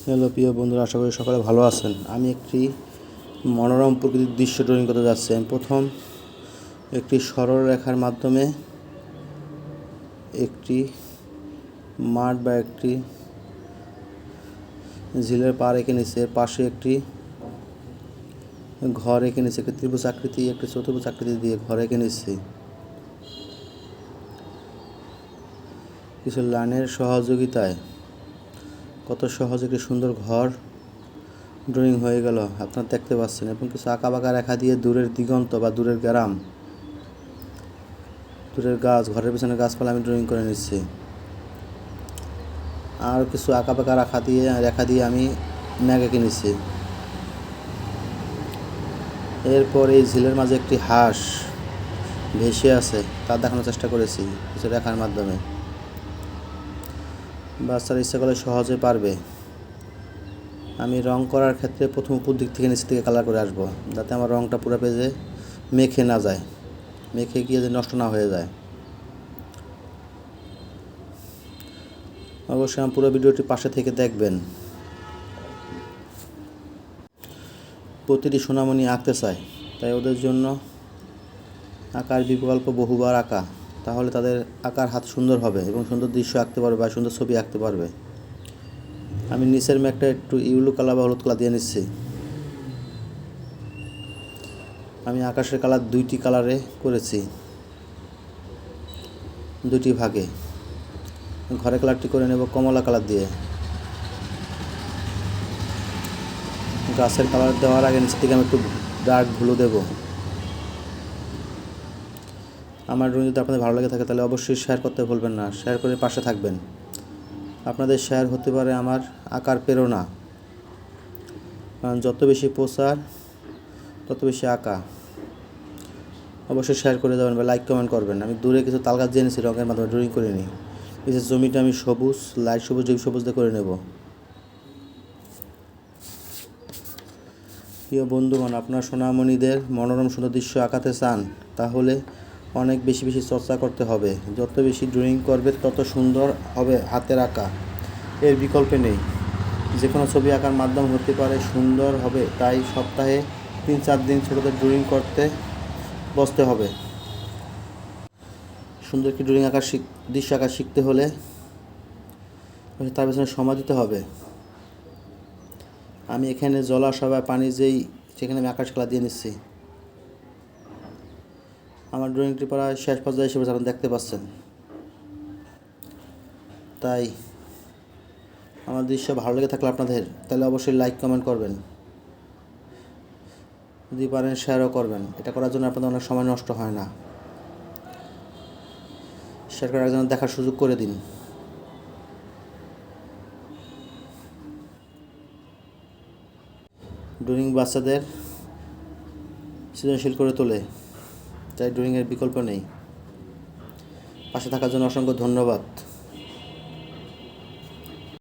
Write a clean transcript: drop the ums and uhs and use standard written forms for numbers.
Hello প্রিয় বন্ধুরা, আশা করি সকলে ভালো আছেন। আমি একটি মনোরম প্রকৃতির দৃশ্য ড্রয়িং করতে যাচ্ছি। আমি প্রথম একটি সরল রেখার মাধ্যমে একটি মাঠ বা একটি ঝিলের পাড় এঁকে নিচ্ছি। এর পাশে একটি ঘর এঁকে নিচ্ছি, একটি ত্রিভুজ আকৃতি, একটি চতুর্ভুজ আকৃতি দিয়ে ঘর এঁকে নিচ্ছি। কিছু লাইনের সহযোগিতায় কত সহজে একটি সুন্দর ঘর ড্রয়িং হয়ে গেল আপনারা দেখতে পাচ্ছেন। এবং কিছু আঁকাবাঁকা রেখা দিয়ে দূরের দিগন্ত বা দূরের গ্রাম, দূরের গাছ, ঘরের পিছনে গাছপালা আমি ড্রয়িং করে নিচ্ছি। আর কিছু আঁকাবাঁকা রেখা দিয়ে আমি ম্যাগ এঁকে নিচ্ছি। এরপর এই ঝিলের মাঝে একটি হাঁস ভেসে আছে তা দেখানোর চেষ্টা করেছি কিছু রেখার মাধ্যমে। বাচ্চারা ইচ্ছা করলে সহজে পারবে। আমি রং করার ক্ষেত্রে প্রথম উপর দিক থেকে নিচের দিকে কালার করে আসবো, যাতে আমার রংটা পুরো পেজে মেখে না যায়, মেখে গিয়ে যে নষ্ট না হয়ে যায়। অবশ্যই আমার পুরো ভিডিওটি পাশে থেকে দেখবেন। প্রতিটি সোনামণি আঁকতে চায়, তাই ওদের জন্য আঁকার বিকল্প বহুবার আঁকা, তাহলে তাদের আঁকার হাত সুন্দর হবে এবং সুন্দর দৃশ্য আঁকতে পারবে বা সুন্দর ছবি আঁকতে পারবে। আমি নিচের ম্যাগটা একটু ইউলো কালার বা হলুদ কালার দিয়ে নিচ্ছি। আমি আকাশের কালার দুইটি কালারে করেছি, দুটি ভাগে। ঘরের কালারটি করে নেব কমলা কালার দিয়ে। গাছের কালার দেওয়ার আগে নিচের দিকে আমি একটু ডার্ক ব্লু দেব। আমার ড্রয়িং যদি আপনাদের ভালো লাগে থাকে তাহলে অবশ্যই শেয়ার করতে ভুলবেন না, শেয়ার করে পাশে থাকবেন। আপনাদের শেয়ার হতে পারে আমার আঁকার প্রেরণা, কারণ যত বেশি প্রচার তত বেশি আঁকা। অবশ্যই শেয়ার করে যাবেন বা লাইক কমেন্ট করবেন। আমি দূরে কিছু তাল গাছ দিয়ে নিয়েছি রঙের মাধ্যমে ড্রয়িং করে নিই। নিচের জমিটা আমি সবুজ, লাইট সবুজ, ডিপ সবুজ দিয়ে করে নেব। প্রিয় বন্ধুগণ, আপনার সোনামণিদের মনোরম সুন্দর দৃশ্য আঁকাতে চান তাহলে অনেক বেশি বেশি চর্চা করতে হবে। যত বেশি ড্রয়িং করবে তত সুন্দর হবে হাতের আঁকা, এর বিকল্প নেই। যে কোনো ছবি আঁকার মাধ্যম হতে পারে, সুন্দর হবে। তাই সপ্তাহে 3-4 দিন ছোটোদের ড্রয়িং করতে বসতে হবে। সুন্দর একটি ড্রয়িং আঁকার দৃশ্য আঁকা শিখতে হলে তার পেছনে সময় দিতে হবে। আমি এখানে জলাশয় বা পানি সেখানে আমি আকাশ কালার দিয়ে নিচ্ছি। আমার ড্রয়িংটি প্রায় শেষ পর্যায়ে এসে আপনারা দেখতে পাচ্ছেন। তাই আমার দৃশ্য ভালো লেগে থাকলে আপনাদের, তাহলে অবশ্যই লাইক কমেন্ট করবেন, যদি পারেন শেয়ারও করবেন। এটা করার জন্য আপনাদের অনেক সময় নষ্ট হয় না। শেয়ার করে একজনের দেখার সুযোগ করে দিন। ড্রয়িং বাচ্চাদের সৃজনশীল করে তোলে, তাই ড্রয়িংয়ের বিকল্প নেই। পাশে থাকার জন্য অসংখ্য ধন্যবাদ।